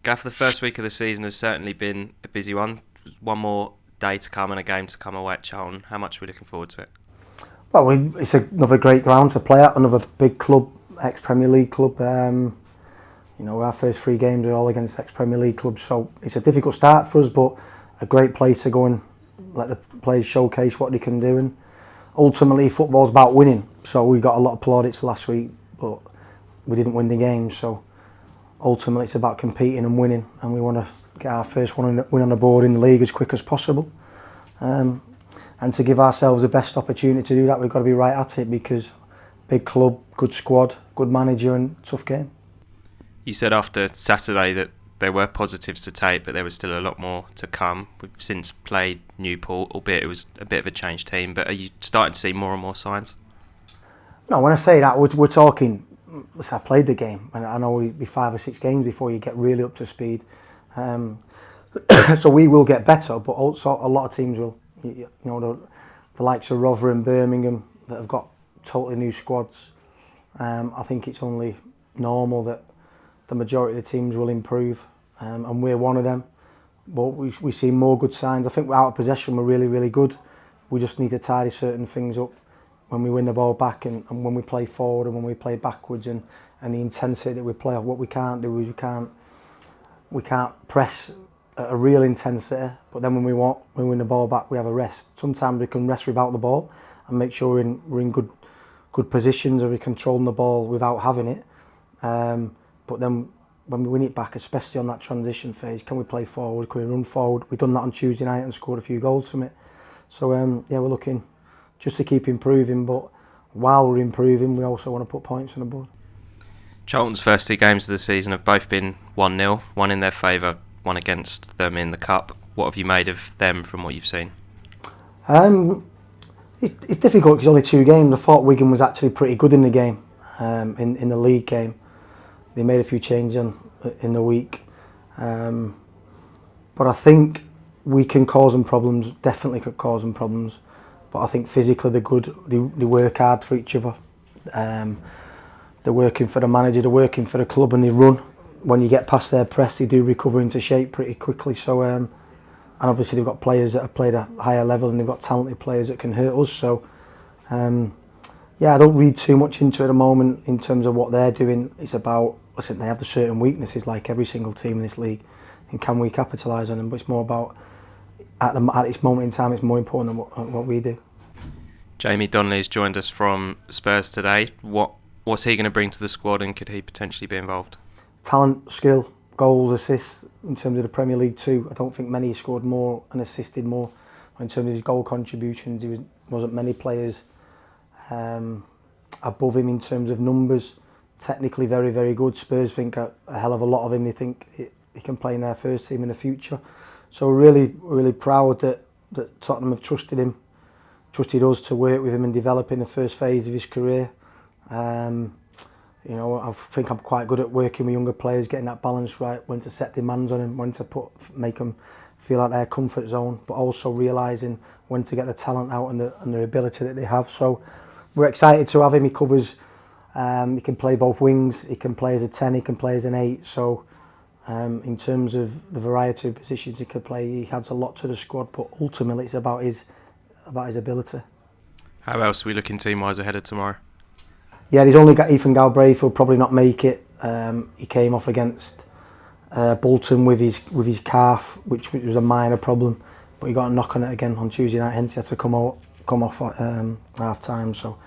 Gaff, the first week of the season has certainly been a busy one. One more day to come and a game to come away at Charlton. How much are we looking forward to it? Well, it's another great ground to play at, another big club, ex-Premier League club. Our first three games are all against ex-Premier League clubs, so it's a difficult start for us, but a great place to go and let the players showcase what they can do. And ultimately, football's about winning, so we got a lot of plaudits for last week, but we didn't win the game, so ultimately it's about competing and winning, and we want to get our first win on the board in the league as quick as possible. And to give ourselves the best opportunity to do that, we've got to be right at it, because big club, good squad, good manager and tough game. You said after Saturday that there were positives to take, but there was still a lot more to come. We've since played Newport, albeit it was a bit of a changed team, but are you starting to see more and more signs? No, when I say that, we're talking, listen, I played the game, and I know it'll be 5 or 6 games before you get really up to speed. So we will get better, but also a lot of teams will. The likes of Rotherham and Birmingham that have got totally new squads. I think it's only normal that the majority of the teams will improve, and we're one of them. But we see more good signs. I think out of possession we're really, really good. We just need to tidy certain things up when we win the ball back, and when we play forward and when we play backwards, and the intensity that we play. What we can't do is we can't press at a real intensity, but then when we win the ball back, we have a rest. Sometimes we can rest without the ball and make sure we're in good positions, or we're controlling the ball without having it. But then when we win it back, especially on that transition phase, can we play forward? Can we run forward? We've done that on Tuesday night and scored a few goals from it. So we're looking just to keep improving, but while we're improving, we also want to put points on the board. Charlton's first 2 games of the season have both been 1-0, one in their favour, one against them in the Cup. What have you made of them from what you've seen? It's difficult because only 2 games. I thought Wigan was actually pretty good in the game, in the league game. They made a few changes in the week. But I think we can cause them problems, definitely could cause them problems. But I think physically they're good, they work hard for each other. They're working for the manager, they're working for the club, and they run. When you get past their press, they do recover into shape pretty quickly. So, and obviously they've got players that have played a higher level, and they've got talented players that can hurt us. So, I don't read too much into it at the moment in terms of what they're doing. It's about, listen, they have the certain weaknesses like every single team in this league, and can we capitalise on them? But it's more about, at this moment in time, it's more important than what we do. Jamie Donnelly's joined us from Spurs today. What's he going to bring to the squad, and could he potentially be involved? Talent, skill, goals, assists. In terms of the Premier League too, I don't think many scored more and assisted more. In terms of his goal contributions, there wasn't many players above him in terms of numbers. Technically very, very good. Spurs think a hell of a lot of him. They think he can play in their first team in the future. So we're really, really proud that Tottenham have trusted us to work with him and develop in the first phase of his career. I think I'm quite good at working with younger players, getting that balance right, when to set demands on them, when to make them feel like their comfort zone, but also realising when to get the talent out and the ability that they have. So we're excited to have him. He covers, he can play both wings, he can play as a 10, he can play as an 8. So in terms of the variety of positions he could play, he adds a lot to the squad, but ultimately it's about his ability. How else are we looking team-wise ahead of tomorrow? Yeah, he's only got Ethan Galbraith, who'll probably not make it. He came off against Bolton with his calf, which was a minor problem, but he got a knock on it again on Tuesday night, hence he had to come off at half time. So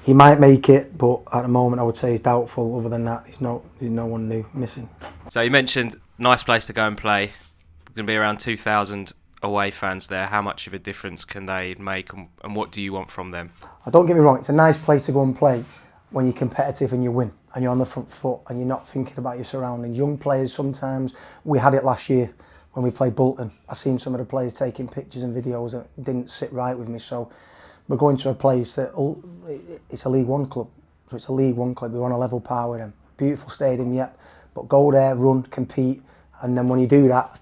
he might make it, but at the moment I would say he's doubtful. Other than that, there's no one new missing. So you mentioned nice place to go and play. There's going to be around 2,000 away fans there. How much of a difference can they make, and what do you want from them? Don't get me wrong, it's a nice place to go and play when you're competitive and you win and you're on the front foot and you're not thinking about your surroundings. Young players, sometimes, we had it last year when we played Bolton. I seen some of the players taking pictures and videos and it didn't sit right with me. So we're going to a place that it's a League One club. So it's a League One club. We're on a level par with them. Beautiful stadium, yep. But go there, run, compete, and then when you do that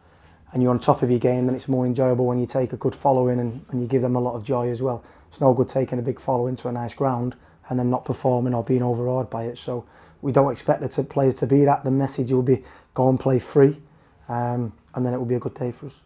and you're on top of your game, then it's more enjoyable when you take a good following and you give them a lot of joy as well. It's no good taking a big following to a nice ground and then not performing or being overawed by it. So we don't expect the players to be that. The message will be go and play free, and then it will be a good day for us.